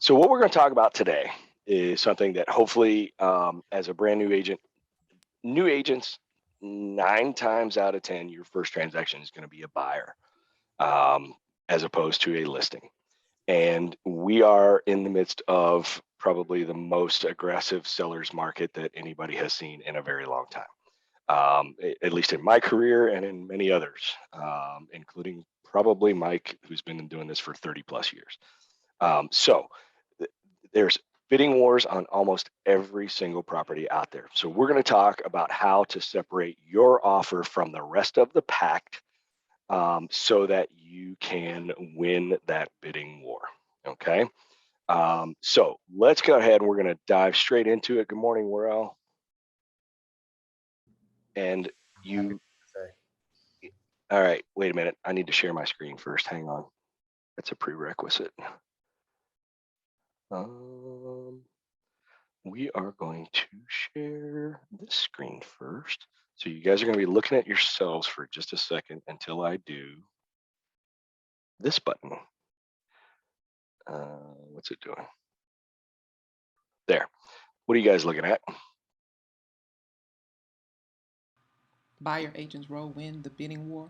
So what we're going to talk about today is something that hopefully, as a brand new agents, 9 times out of 10, your first transaction is going to be a buyer, as opposed to a listing. And we are in the midst of probably the most aggressive seller's market that anybody has seen in a very long time, at least in my career and in many others, including probably Mike, who's been doing this for 30 plus years. So there's bidding wars on almost every single property out there. So we're going to talk about how to separate your offer from the rest of the pack, so that you can win that bidding war. Okay. So let's go ahead. We're going to dive straight into it. Good morning, Worrell. And you. All right. Wait a minute. I need to share my screen first. Hang on. That's a prerequisite. We are going to share this screen first. So you guys are going to be looking at yourselves for just a second until I do this button. What's it doing? There. What are you guys looking at? Buyer agent's role, win the bidding war.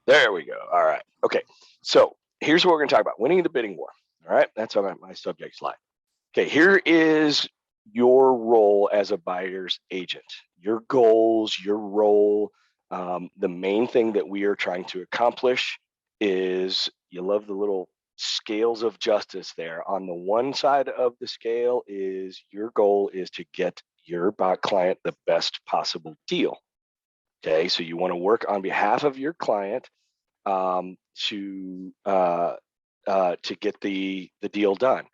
There we go. All right. Okay. So here's what we're going to talk about: winning the bidding war. All right. That's on my subject slide. Okay. Here is your role as a buyer's agent, your goals, your role. The main thing that we are trying to accomplish is, you love the little scales of justice there. On the one side of the scale is your goal is to get your client the best possible deal. Okay, so you want to work on behalf of your client, to get the deal done,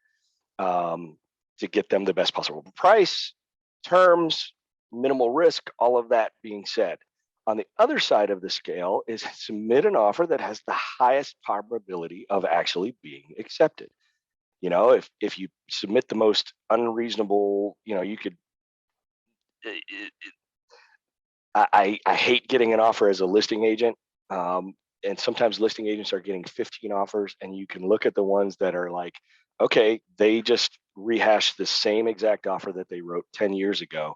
to get them the best possible price, terms, minimal risk, all of that being said. On the other side of the scale is submit an offer that has the highest probability of actually being accepted. You know, if you submit the most unreasonable, you could. I hate getting an offer as a listing agent. And sometimes listing agents are getting 15 offers, and you can look at the ones that are like, okay, they just rehashed the same exact offer that they wrote 10 years ago,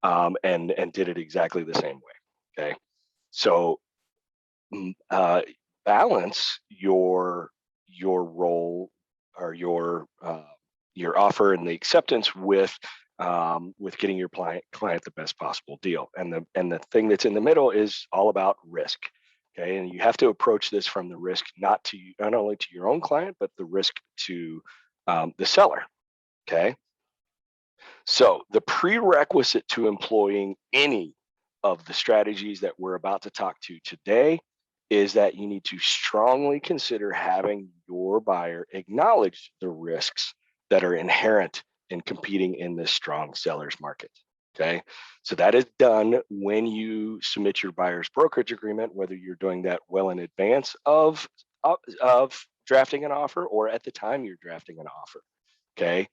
and did it exactly the same way. Okay. So balance your role, or your offer and the acceptance with getting your client the best possible deal. And the thing that's in the middle is all about risk. Okay, and you have to approach this from the risk, not only to your own client, but the risk to the seller. Okay, so the prerequisite to employing any of the strategies that we're about to talk to today is that you need to strongly consider having your buyer acknowledge the risks that are inherent in competing in this strong seller's market. Okay, so that is done when you submit your buyer's brokerage agreement, whether you're doing that well in advance of drafting an offer or at the time you're drafting an offer. Okay,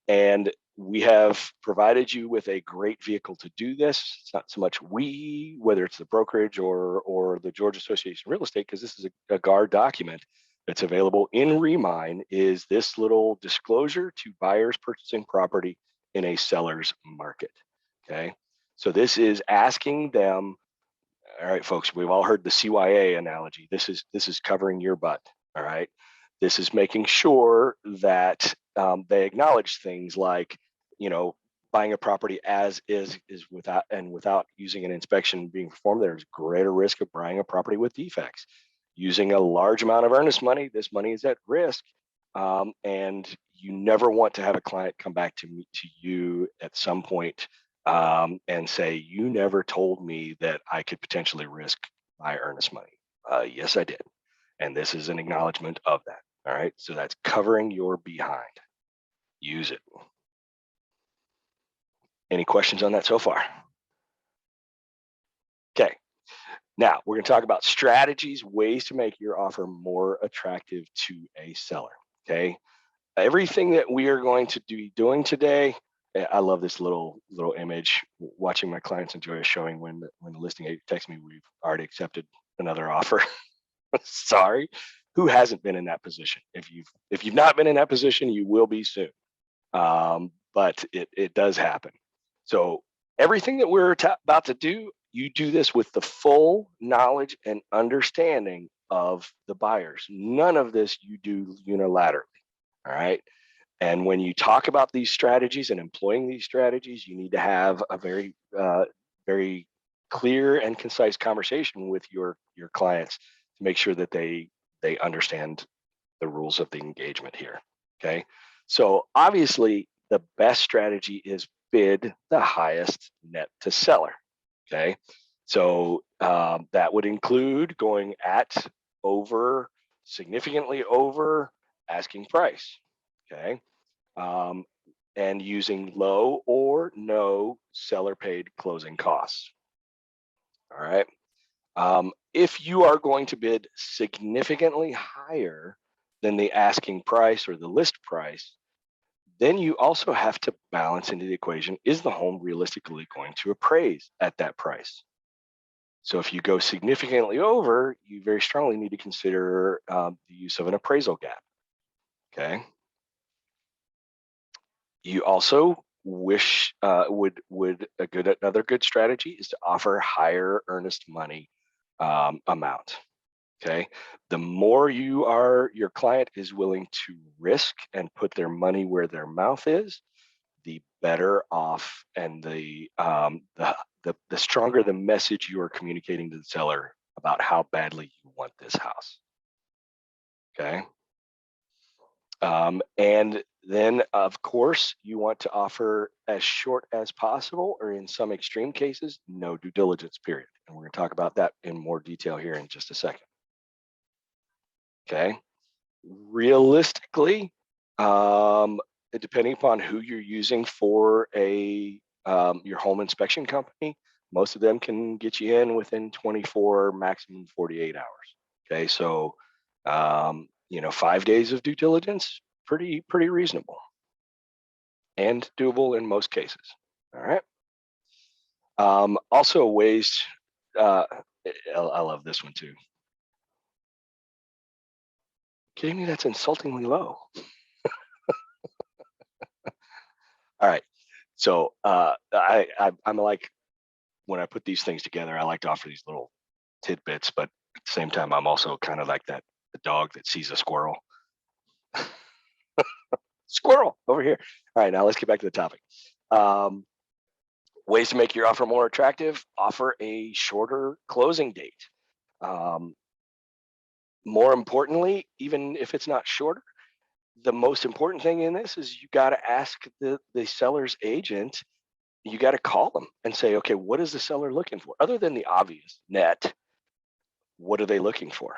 and we have provided you with a great vehicle to do this. It's not so much whether it's the brokerage or the Georgia Association of Real Estate, because this is a GAR document that's available in Remine, is this little disclosure to buyers purchasing property in a seller's market. Okay, so this is asking them, all right, folks, we've all heard the CYA analogy. This is covering your butt. All right, this is making sure that they acknowledge things like, buying a property as is without using an inspection being performed. There's greater risk of buying a property with defects. Using a large amount of earnest money, this money is at risk, and you never want to have a client come back to you at some point, and say, you never told me that I could potentially risk my earnest money. Yes, I did. And this is an acknowledgement of that. All right, so that's covering your behind. Use it. Any questions on that so far? Okay, now we're going to talk about strategies, ways to make your offer more attractive to a seller. Okay, everything that we are going to be doing today, I love this little image. Watching my clients enjoy showing when the listing agent texts me, we've already accepted another offer. Sorry, who hasn't been in that position? If you've not been in that position, you will be soon. But it does happen. So everything that we're about to do, you do this with the full knowledge and understanding of the buyers. None of this you do unilaterally. All right. And when you talk about these strategies and employing these strategies, you need to have a very clear and concise conversation with your clients to make sure that they understand the rules of the engagement here. Okay. So obviously, the best strategy is bid the highest net to seller. Okay. So that would include going at over, significantly over asking price. Okay. Um, and using low or no seller paid closing costs. All right. If you are going to bid significantly higher than the asking price or the list price, then you also have to balance into the equation, is the home realistically going to appraise at that price? So if you go significantly over, you very strongly need to consider the use of an appraisal gap. Okay. You also wish would another good strategy is to offer higher earnest money amount. Okay, the more your client is willing to risk and put their money where their mouth is, the better off and the stronger the message you are communicating to the seller about how badly you want this house. Okay. And then, of course, you want to offer as short as possible, or in some extreme cases, no due diligence period. And we're going to talk about that in more detail here in just a second. Okay. Realistically, depending upon who you're using for your home inspection company, most of them can get you in within 24, maximum 48 hours. Okay, so 5 days of due diligence, pretty reasonable and doable in most cases. All right. Also ways, I love this one too. Kidding me? That's insultingly low. All right. So I'm like, when I put these things together, I like to offer these little tidbits, but at the same time, I'm also kind of like the dog that sees a squirrel. Squirrel over here. All right, now let's get back to the topic. Ways to make your offer more attractive: offer a shorter closing date. More importantly, even if it's not shorter, the most important thing in this is you got to ask the seller's agent. You got to call them and say, okay, what is the seller looking for? Other than the obvious net, what are they looking for?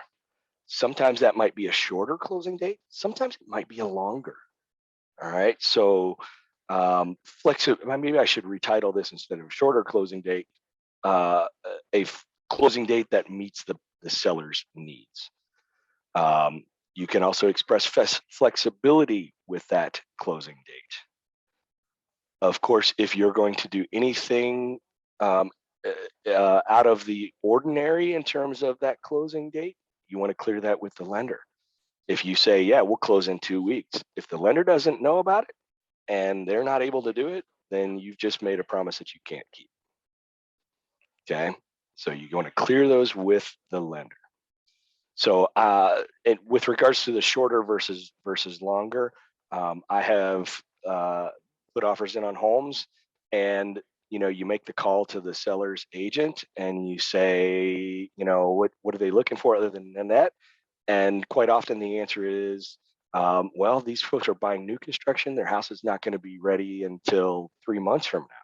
Sometimes that might be a shorter closing date. Sometimes it might be a longer. All right. So maybe I should retitle this instead of a shorter closing date, closing date that meets the seller's needs. You can also express flexibility with that closing date. Of course, if you're going to do anything out of the ordinary in terms of that closing date, you want to clear that with the lender. If you say, yeah, we'll close in 2 weeks, if the lender doesn't know about it and they're not able to do it, then you've just made a promise that you can't keep. Okay. So you want to clear those with the lender. So with regards to the shorter versus longer, I have put offers in on homes, and you make the call to the seller's agent and you say, what are they looking for other than that? And quite often the answer is, well, these folks are buying new construction. Their house is not going to be ready until 3 months from now.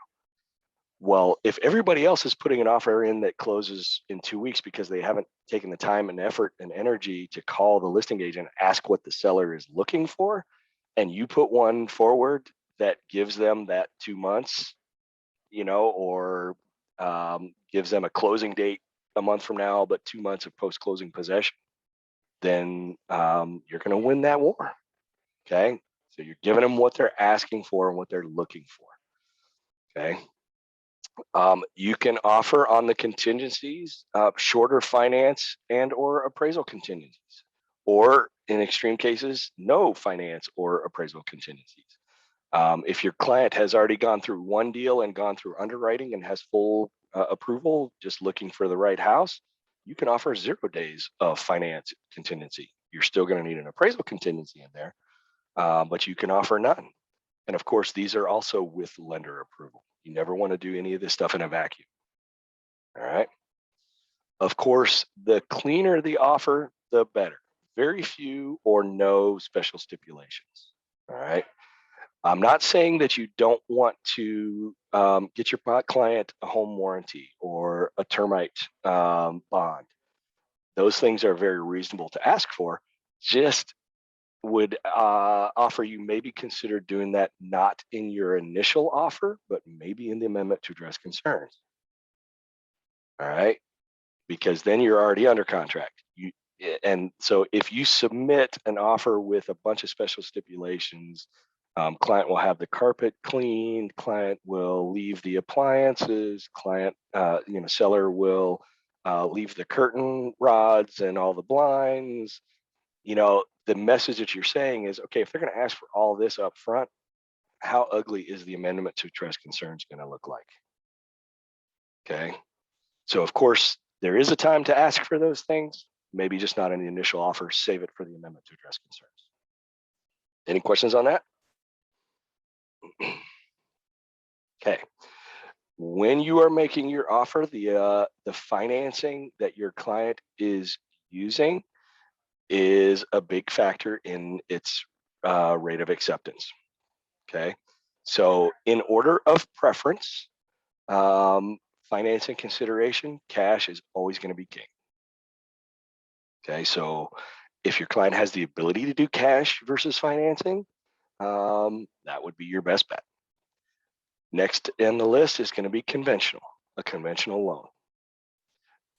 Well, if everybody else is putting an offer in that closes in 2 weeks because they haven't taken the time and effort and energy to call the listing agent, ask what the seller is looking for, and you put one forward that gives them that 2 months, or gives them a closing date a month from now, but 2 months of post-closing possession, then you're going to win that war. Okay. So you're giving them what they're asking for and what they're looking for. Okay. You can offer on the contingencies shorter finance and or appraisal contingencies. or in extreme cases, no finance or appraisal contingencies. If your client has already gone through one deal and gone through underwriting and has full approval, just looking for the right house, you can offer 0 days of finance contingency. You're still going to need an appraisal contingency in there, but you can offer none. And of course, these are also with lender approval. You never want to do any of this stuff in a vacuum. All right. Of course, the cleaner the offer, the better. Very few or no special stipulations. All right. I'm not saying that you don't want to get your client a home warranty or a termite bond. Those things are very reasonable to ask for. Just would offer you maybe consider doing that not in your initial offer, but maybe in the amendment to address concerns. All right, because then you're already under contract. And so if you submit an offer with a bunch of special stipulations, client will have the carpet cleaned, client will leave the appliances, client, seller will leave the curtain rods and all the blinds. The message that you're saying is, okay, if they're going to ask for all this up front, how ugly is the amendment to address concerns going to look like? Okay. So of course, there is a time to ask for those things, maybe just not in the initial offer, save it for the amendment to address concerns. Any questions on that? Okay. When you are making your offer, the financing that your client is using is a big factor in its rate of acceptance. Okay. So in order of preference, financing consideration, cash is always going to be king. Okay, so if your client has the ability to do cash versus financing, that would be your best bet. Next in the list is going to be a conventional loan.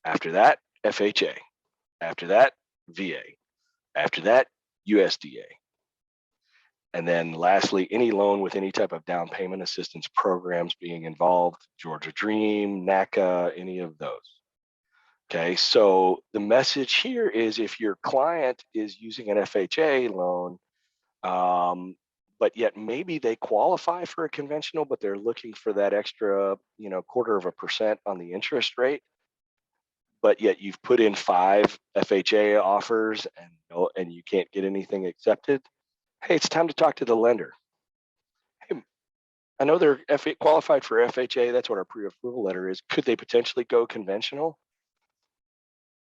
After that, FHA. After that, VA. After that, USDA. And then lastly, any loan with any type of down payment assistance programs being involved, Georgia Dream, NACA, any of those. Okay, so the message here is if your client is using an FHA loan, but yet maybe they qualify for a conventional, but they're looking for that extra, 0.25% on the interest rate, but yet you've put in 5 FHA offers and you can't get anything accepted. Hey, it's time to talk to the lender. Hey, I know they're qualified for FHA. That's what our pre-approval letter is. Could they potentially go conventional?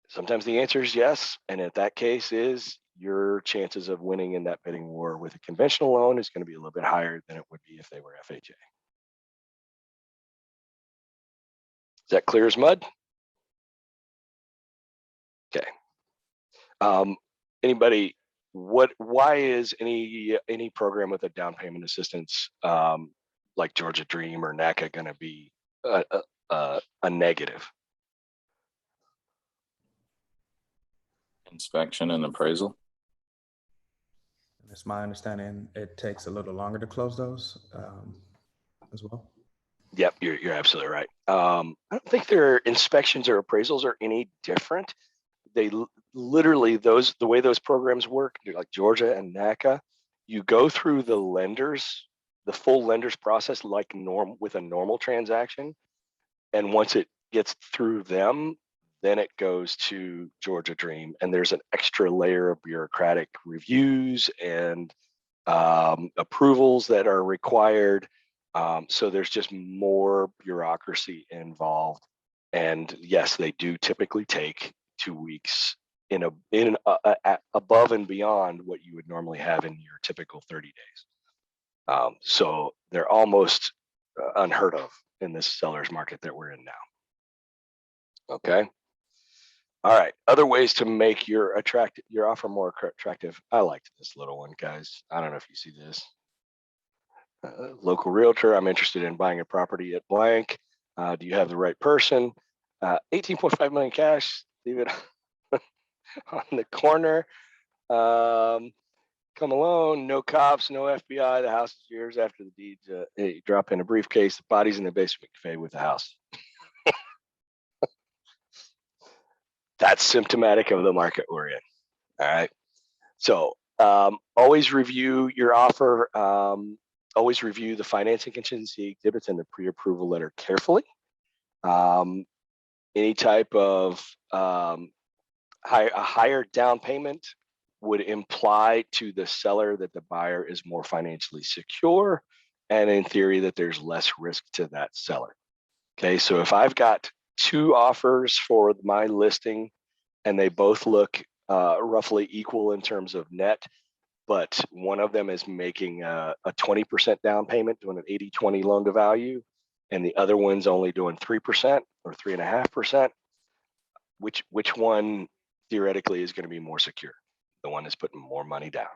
Sometimes the answer is yes. And if that case is, your chances of winning in that bidding war with a conventional loan is going to be a little bit higher than it would be if they were FHA. Is that clear as mud? Okay. Anybody, why is any program with a down payment assistance like Georgia Dream or NACA going to be a negative? Inspection and appraisal. It's my understanding it takes a little longer to close those as well. Yep, you're absolutely right. I don't think their inspections or appraisals are any different. They literally the way those programs work, like Georgia and NACA, you go through the full lenders process like with a normal transaction, and once it gets through them, then it goes to Georgia Dream, and there's an extra layer of bureaucratic reviews and approvals that are required. So there's just more bureaucracy involved. And yes, they do typically take 2 weeks above and beyond what you would normally have in your typical 30 days. So they're almost unheard of in this seller's market that we're in now. Okay. All right. Other ways to make your offer more attractive. I liked this little one, guys. I don't know if you see this. Local realtor. I'm interested in buying a property at blank. Do you have the right person? 18.5 million cash. Leave it on the corner. Come alone. No cops. No FBI. The house is yours after the deeds. You drop in a briefcase. The body's in the basement cafe with the house. That's symptomatic of the market we're in. All right. So always review your offer. Always review the financing contingency exhibits and the pre-approval letter carefully. Any type of a higher down payment would imply to the seller that the buyer is more financially secure, and in theory that there's less risk to that seller. Okay, so if I've got two offers for my listing and they both look roughly equal in terms of net, but one of them is making a 20% down payment, doing an 80-20 loan to value, and the other one's only doing 3% or 3.5%, which one theoretically is going to be more secure? The one that's putting more money down.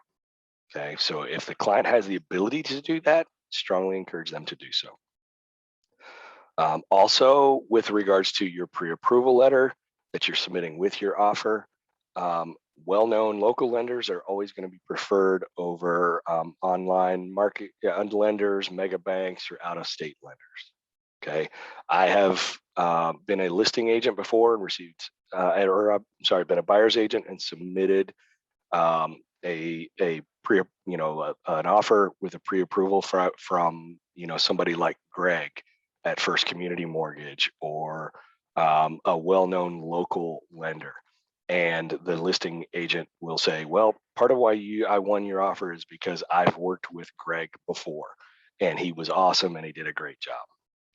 Okay, so if the client has the ability to do that, strongly encourage them to do so. Also, with regards to your pre-approval letter that you're submitting with your offer, well-known local lenders are always going to be preferred over online market lenders, mega banks, or out-of-state lenders. Okay, I have been a listing agent before and received, been a buyer's agent and submitted an offer with a pre-approval from somebody like Greg at First Community Mortgage, or a well-known local lender. And the listing agent will say, well, part of why I won your offer is because I've worked with Greg before and he was awesome and he did a great job.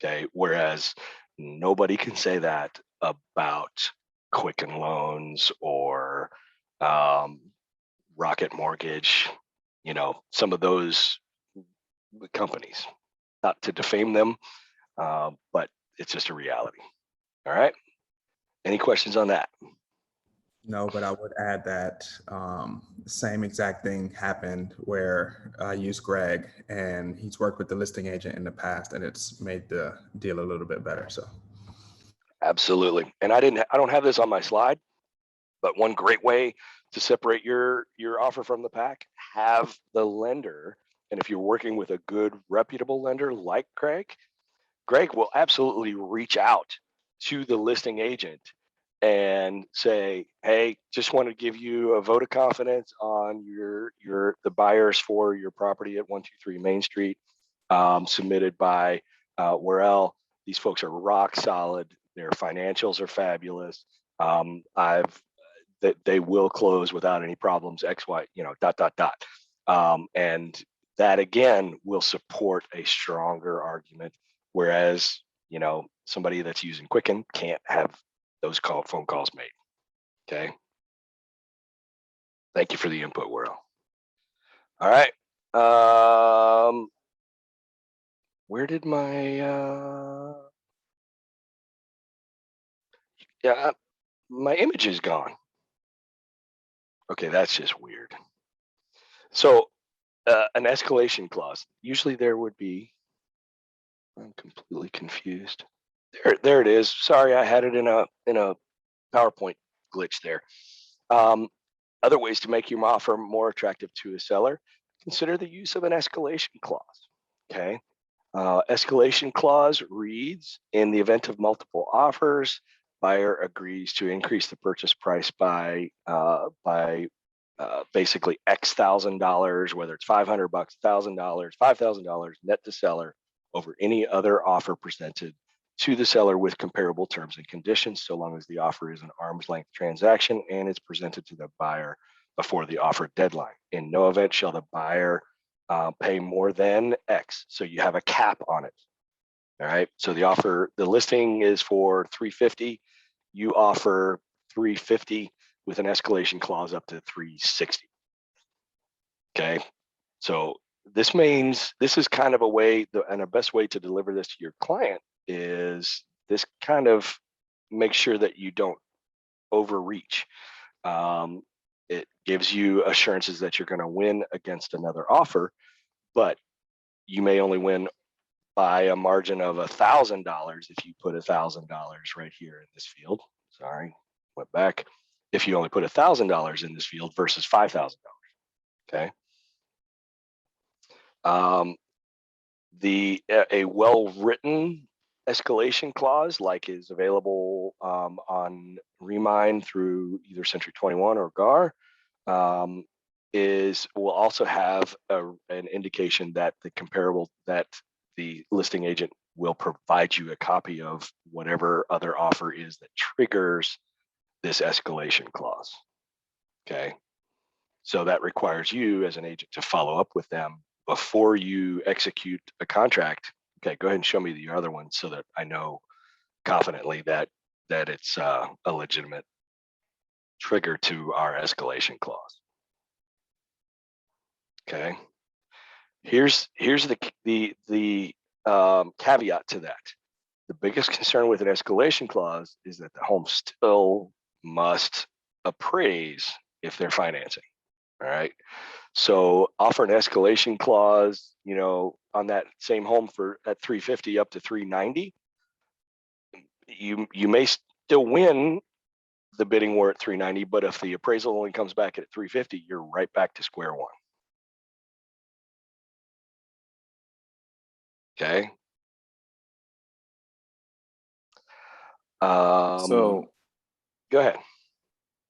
Okay, whereas nobody can say that about Quicken Loans or Rocket Mortgage, some of those companies. Not to defame them, but it's just a reality. All right. Any questions on that? No, but I would add that same exact thing happened where I used Greg, and he's worked with the listing agent in the past, and it's made the deal a little bit better. So, absolutely. And I don't have this on my slide, but one great way to separate your offer from the pack, have the lender, and if you're working with a good reputable lender like Greg will absolutely reach out to the listing agent and say, hey, just want to give you a vote of confidence on the buyers for your property at 123 Main Street, submitted by Worrell. These folks are rock solid. Their financials are fabulous. They will close without any problems, X, Y, and that again will support a stronger argument. Whereas, somebody that's using Quicken can't have those phone calls made. Okay. Thank you for the input, Worrell. All right. Where did my my image is gone. Okay, that's just weird. So an escalation clause. Usually there would be. I'm completely confused. There it is. Sorry, I had it in a PowerPoint glitch there. Other ways to make your offer more attractive to a seller, consider the use of an escalation clause. Okay. Escalation clause reads, in the event of multiple offers, buyer agrees to increase the purchase price by basically X $1,000, whether it's $500, $1,000, $5,000 net to seller over any other offer presented to the seller with comparable terms and conditions, so long as the offer is an arm's length transaction and it's presented to the buyer before the offer deadline. In no event shall the buyer pay more than X. So you have a cap on it. All right. So the listing is for $350. You offer $350 with an escalation clause up to $360. Okay. So this means this is kind of a way, and a best way to deliver this to your client is this kind of make sure that you don't overreach. It gives you assurances that you're going to win against another offer, but you may only win by a margin of $1,000 if you put $1,000 right here in this field. Sorry, went back. If you only put $1,000 in this field versus $5,000. Okay. A well-written escalation clause, like is available on Remine through either Century 21 or GAR, will also have an indication that the listing agent will provide you a copy of whatever other offer is that triggers this escalation clause. Okay. So that requires you as an agent to follow up with them before you execute a contract. Okay, go ahead and show me the other one so that I know confidently that it's a legitimate trigger to our escalation clause. Okay. Here's the caveat to that. The biggest concern with an escalation clause is that the home still must appraise if they're financing. All right. So offer an escalation clause, on that same home at 350 up to 390. You may still win the bidding war at 390, but if the appraisal only comes back at 350, you're right back to square one. Okay. So go ahead.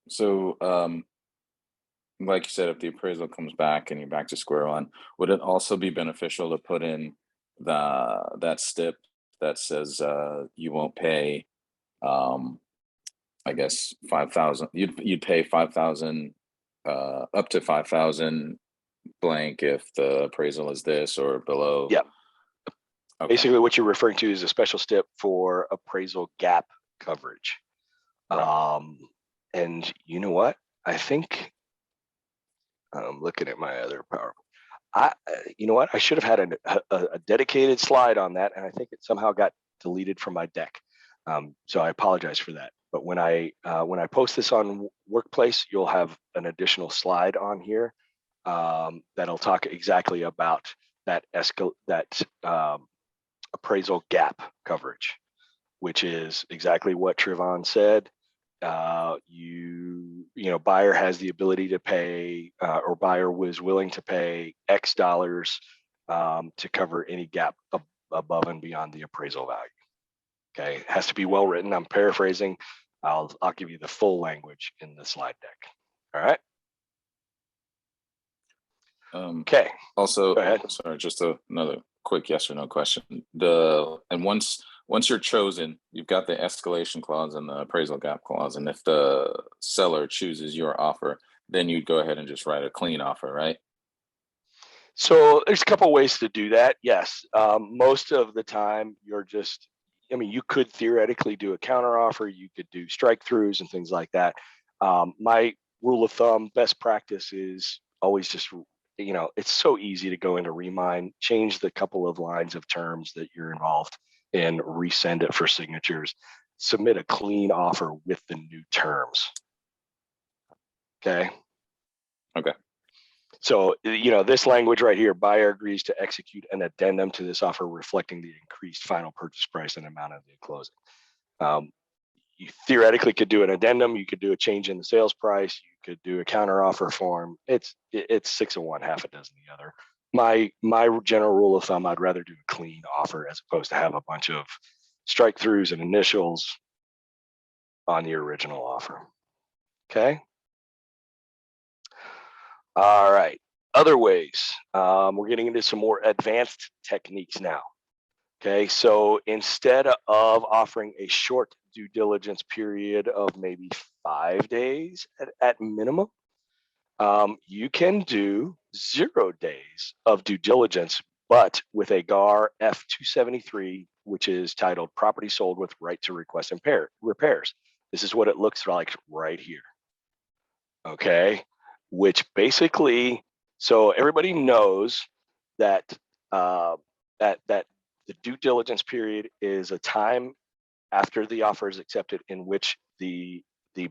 So, like you said, if the appraisal comes back and you're back to square one, would it also be beneficial to put in that stip that says you won't pay, I guess 5,000. You'd pay 5,000 up to 5,000 blank if the appraisal is this or below. Yeah. Okay. Basically, what you're referring to is a special stip for appraisal gap coverage. Right. And you know what? I think I'm looking at my other PowerPoint. You know what? I should have had a dedicated slide on that, and I think it somehow got deleted from my deck. So I apologize for that. But when I post this on Workplace, you'll have an additional slide on here that'll talk exactly about that appraisal gap coverage, which is exactly what Trevon said. Buyer has the ability to pay, or buyer was willing to pay X dollars to cover any gap above and beyond the appraisal value. Okay, it has to be well written. I'm paraphrasing. I'll give you the full language in the slide deck. All right. Okay. Also, go ahead. sorry, just another quick yes or no question. Once you're chosen, you've got the escalation clause and the appraisal gap clause. And if the seller chooses your offer, then you'd go ahead and just write a clean offer, right? So there's a couple ways to do that. Yes. Most of the time you could theoretically do a counter offer. You could do strike throughs and things like that. My rule of thumb, best practice is always just, it's so easy to go into Remind, change the couple of lines of terms that you're involved in, resend it for signatures, submit a clean offer with the new terms. Okay. Okay. So, this language right here, buyer agrees to execute an addendum to this offer reflecting the increased final purchase price and amount of the closing. You theoretically could do an addendum. You could do a change in the sales price. You could do a counter offer form. It's 6 of one, half a dozen the other. My general rule of thumb, I'd rather do a clean offer as opposed to have a bunch of strike throughs and initials on the original offer. Okay. All right. Other ways. We're getting into some more advanced techniques now. Okay. So instead of offering a short due diligence period of maybe 5 days at minimum, you can do 0 days of due diligence, but with a GAR F273, which is titled Property Sold with Right to Request Repairs. This is what it looks like right here. Okay. Which basically, so everybody knows that that the due diligence period is a time after the offer is accepted in which the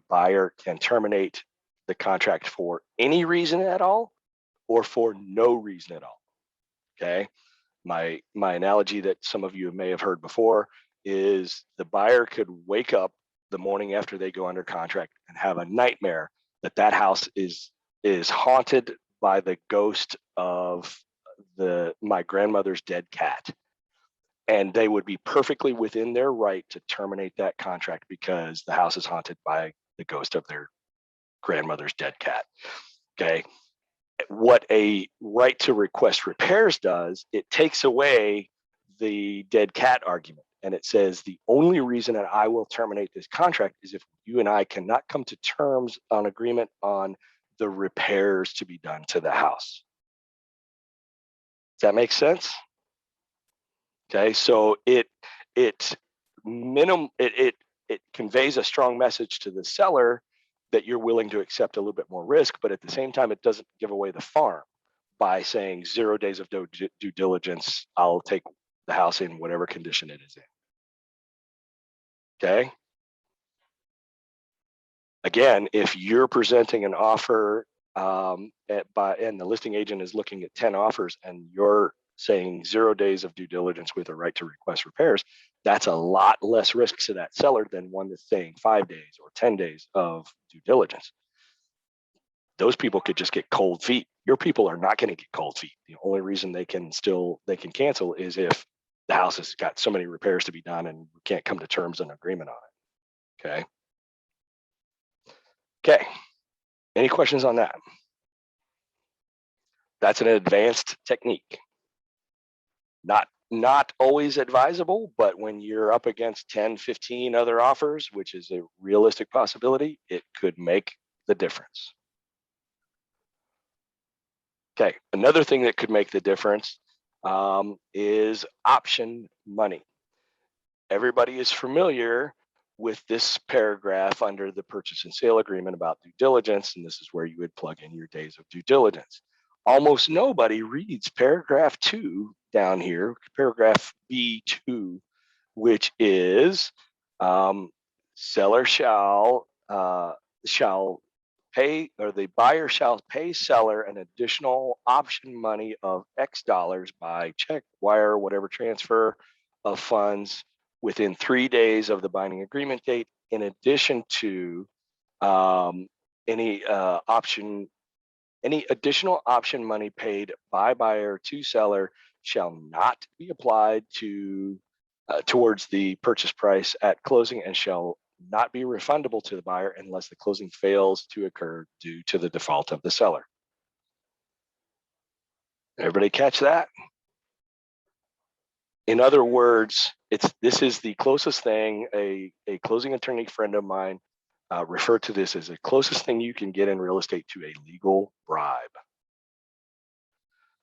buyer can terminate the contract for any reason at all or for no reason at all. Okay. My analogy that some of you may have heard before is the buyer could wake up the morning after they go under contract and have a nightmare that house is haunted by the ghost of my grandmother's dead cat. And they would be perfectly within their right to terminate that contract because the house is haunted by the ghost of their grandmother's dead cat. Okay. what a right to request repairs does, it takes away the dead cat argument. And it says the only reason that I will terminate this contract is if you and I cannot come to terms on agreement on the repairs to be done to the house. Does that make sense? Okay, so it conveys a strong message to the seller that you're willing to accept a little bit more risk, but at the same time, it doesn't give away the farm by saying 0 days of due diligence. I'll take the house in whatever condition it is in. Okay. Again, if you're presenting an offer and the listing agent is looking at 10 offers and you're saying 0 days of due diligence with a right to request repairs, that's a lot less risk to that seller than one that's saying 5 days or 10 days of due diligence. Those people could just get cold feet. Your people are not going to get cold feet. The only reason they can cancel is if the house has got so many repairs to be done and we can't come to terms and agreement on it. Okay. Okay. Any questions on that? That's an advanced technique. Not always advisable, but when you're up against 10, 15 other offers, which is a realistic possibility, it could make the difference. Okay, another thing that could make the difference is option money. Everybody is familiar with this paragraph under the purchase and sale agreement about due diligence, and this is where you would plug in your days of due diligence. Almost nobody reads paragraph 2 down here, paragraph B2, which is seller shall pay, or the buyer shall pay seller an additional option money of X dollars by check, wire, whatever transfer of funds within 3 days of the binding agreement date, in addition to any additional option money paid by buyer to seller shall not be applied to towards the purchase price at closing and shall not be refundable to the buyer unless the closing fails to occur due to the default of the seller. Everybody catch that? In other words, this is the closest thing a closing attorney friend of mine referred to this as the closest thing you can get in real estate to a legal bribe.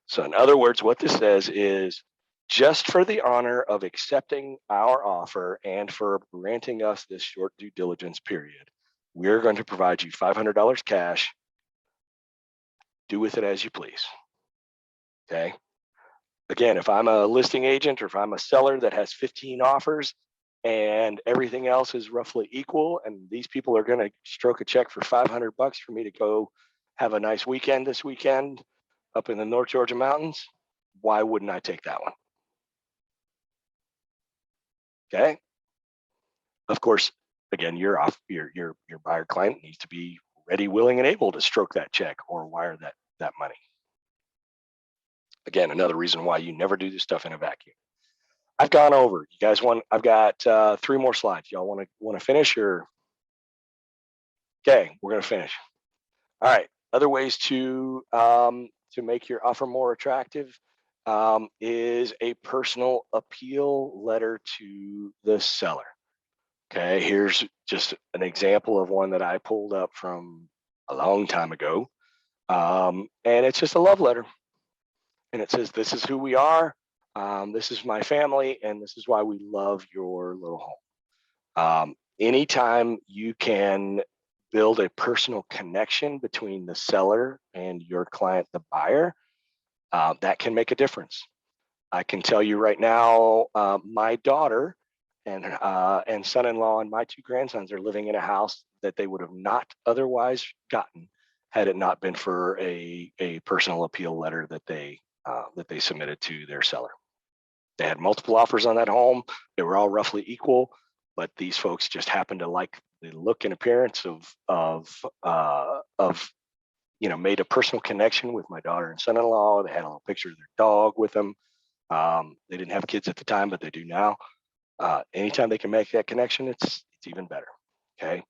So in other words, what this says is, just for the honor of accepting our offer and for granting us this short due diligence period, we're going to provide you $500 cash. Do with it as you please. Okay. Again, if I'm a listing agent or if I'm a seller that has 15 offers and everything else is roughly equal, and these people are going to stroke a check for $500 for me to go have a nice weekend this weekend up in the North Georgia mountains, why wouldn't I take that one? Okay. Of course, again, your buyer client needs to be ready, willing, and able to stroke that check or wire that money. Again, another reason why you never do this stuff in a vacuum. I've gone over. You guys want? I've got 3 more slides. Y'all want to finish or? Okay, we're gonna finish. All right. Other ways to make your offer more attractive is a personal appeal letter to the seller. Okay, here's just an example of one that I pulled up from a long time ago. And it's just a love letter. And it says, this is who we are. This is my family, and this is why we love your little home. Anytime you can build a personal connection between the seller and your client, the buyer, that can make a difference. I can tell you right now, my daughter and son-in-law and my 2 grandsons are living in a house that they would have not otherwise gotten had it not been for a personal appeal letter that they submitted to their seller. They had multiple offers on that home. They were all roughly equal, but these folks just happened to like the look and appearance of made a personal connection with my daughter and son-in-law. They had a little picture of their dog with them. They didn't have kids at the time, but they do now. Anytime they can make that connection, it's even better. Okay.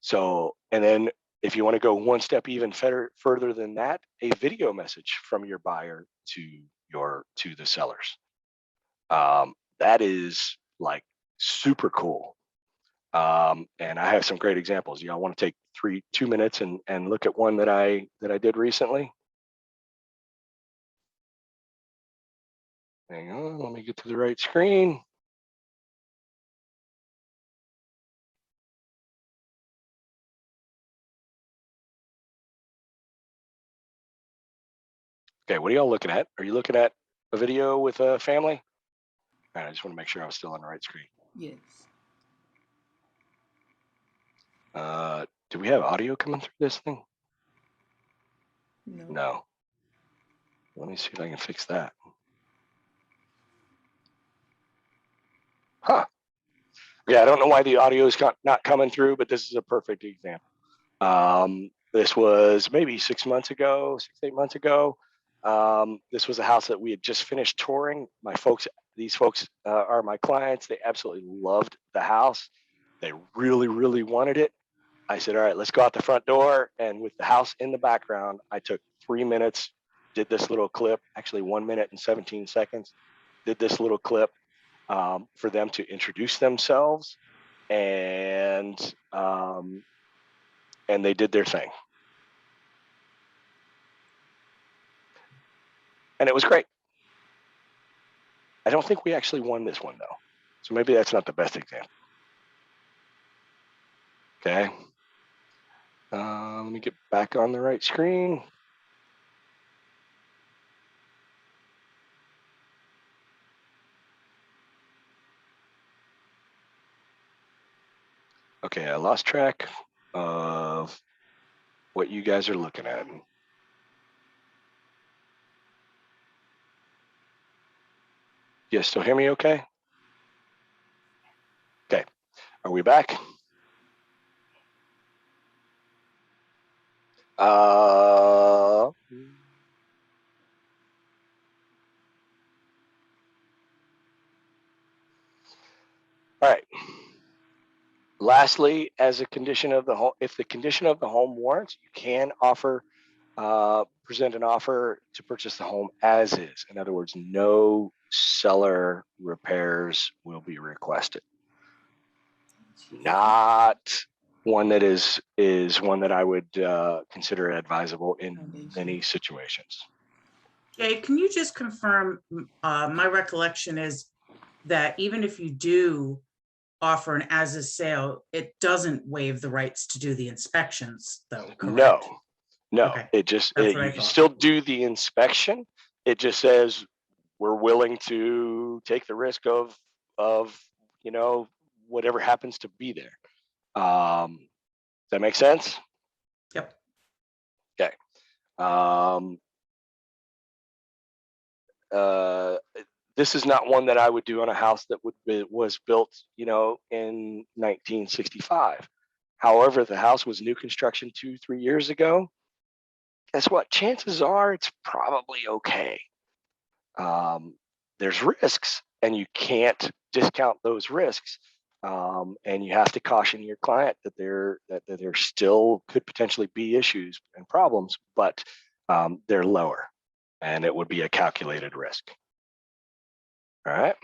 So, and then If you want to go one step even further than that, a video message from your buyer to the sellers. That is like super cool. And I have some great examples. Y'all want to take 2 minutes and look at one that I did recently? Hang on, let me get to the right screen. Okay, what are y'all looking at? Are you looking at a video with a family? All right, I just want to make sure I was still on the right screen. Yes. Do we have audio coming through this thing? No. No. Let me see if I can fix that. Huh. Yeah, I don't know why the audio is not coming through, but this is a perfect example. This was maybe 6 months ago, 6-8 months ago. This was a house that we had just finished touring. These folks are my clients. They absolutely loved the house. They really, really wanted it. I said, all right, let's go out the front door. And with the house in the background, I took 3 minutes, did this little clip, actually 1 minute and 17 seconds, did this little clip for them to introduce themselves. And they did their thing. And it was great. I don't think we actually won this one though. So maybe that's not the best example. Okay. Let me get back on the right screen. Okay, I lost track of what you guys are looking at. You still hear me okay? Okay, are we back? All right. Lastly, as a condition of the home, if the condition of the home warrants, you can present an offer to purchase the home as is. In other words, no seller repairs will be requested. Not one that is one that I would consider advisable in many situations. Jay, can you just confirm, my recollection is that even if you do offer an as-is sale, it doesn't waive the rights to do the inspections though, correct? No, Okay. it just, That's what I you can thought. still do the inspection. It just says, we're willing to take the risk of, whatever happens to be there. Does that make sense? Yep. Okay. This is not one that I would do on a house that was built, in 1965. However, the house was new construction 2-3 years ago. Guess what? Chances are it's probably okay. There's risks, and you can't discount those risks. And you have to caution your client that there still could potentially be issues and problems, but they're lower, and it would be a calculated risk. All right.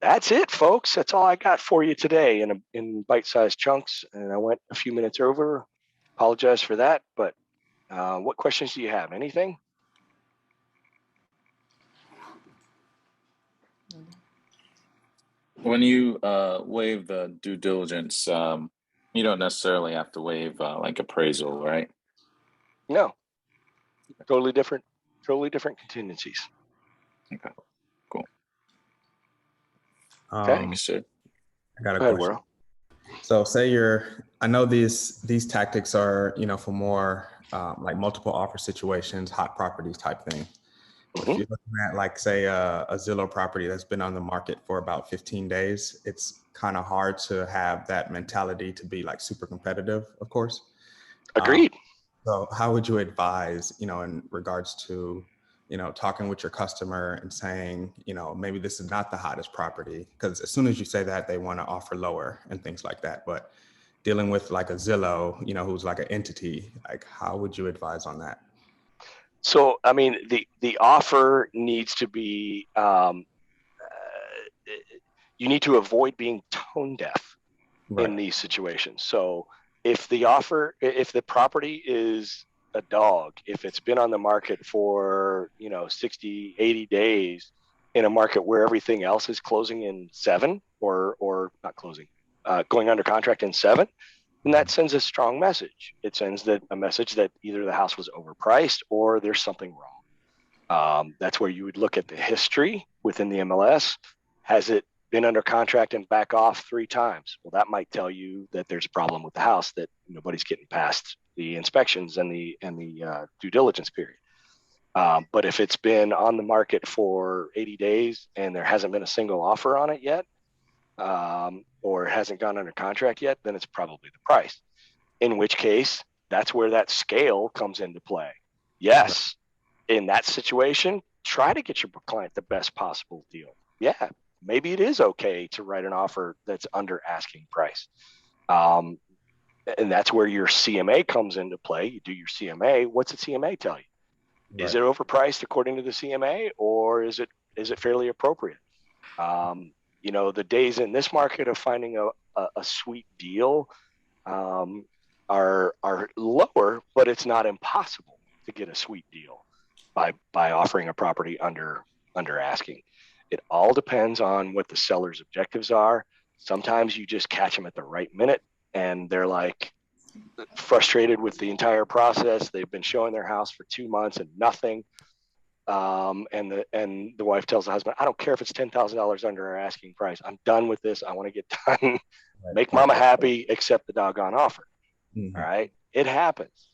That's it, folks. That's all I got for you today in bite-sized chunks, and I went a few minutes over. Apologize for that, but what questions do you have? Anything? When you waive the due diligence, you don't necessarily have to waive like appraisal, right? No. Totally different contingencies. Okay, cool. Okay. Thanks, sir. I got a Go ahead, question. Will. So I know these tactics are, for more like multiple offer situations, hot properties type thing. But if you're looking at like, say, a Zillow property that's been on the market for about 15 days, it's kind of hard to have that mentality to be like super competitive, of course. Agreed. So how would you advise, in regards to, talking with your customer and saying, maybe this is not the hottest property, because as soon as you say that, they want to offer lower and things like that. But, dealing with like a Zillow, who's like an entity, like how would you advise on that? So, I mean, the offer needs to be, you need to avoid being tone deaf in these situations. So if the property is a dog, if it's been on the market for, 60, 80 days in a market where everything else is closing in 7 or not closing, going under contract in 7, then that sends a strong message. It sends a message that either the house was overpriced or there's something wrong. That's where you would look at the history within the MLS. Has it been under contract and back off 3 times? Well, that might tell you that there's a problem with the house, that nobody's getting past the inspections and the due diligence period. But if it's been on the market for 80 days and there hasn't been a single offer on it yet, or it hasn't gone under contract yet, then it's probably the price. In which case, that's where that scale comes into play. Yes, in that situation, try to get your client the best possible deal. Yeah, maybe it is okay to write an offer that's under asking price. And that's where your CMA comes into play. You do your CMA. What's the CMA tell you? Right. Is it overpriced according to the CMA, or is it fairly appropriate? The days in this market of finding a sweet deal are lower, but it's not impossible to get a sweet deal by offering a property under asking. It all depends on what the seller's objectives are. Sometimes you just catch them at the right minute and they're like frustrated with the entire process. They've been showing their house for 2 months and nothing. And the wife tells the husband, I don't care if it's $10,000 under our asking price. I'm done with this. I want to get done. Make mama happy, accept the doggone offer. Mm-hmm. All right. It happens.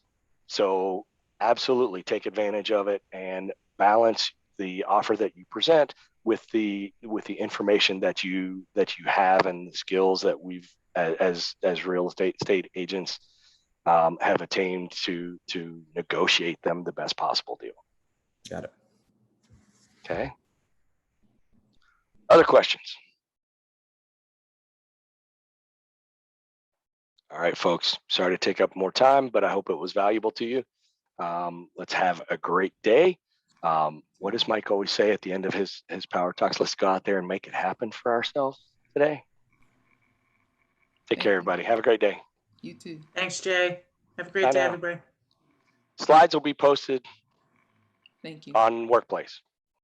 So absolutely take advantage of it and balance the offer that you present with the information that you have and the skills that we've as real estate agents have attained to negotiate them the best possible deal. Got it. Okay. Other questions? All right, folks. Sorry to take up more time, but I hope it was valuable to you. Let's have a great day. What does Mike always say at the end of his power talks? Let's go out there and make it happen for ourselves today. Take care, everybody. Have a great day. You too. Thanks, Jay. Have a great day, everybody. Slides will be posted Thank you on Workplace.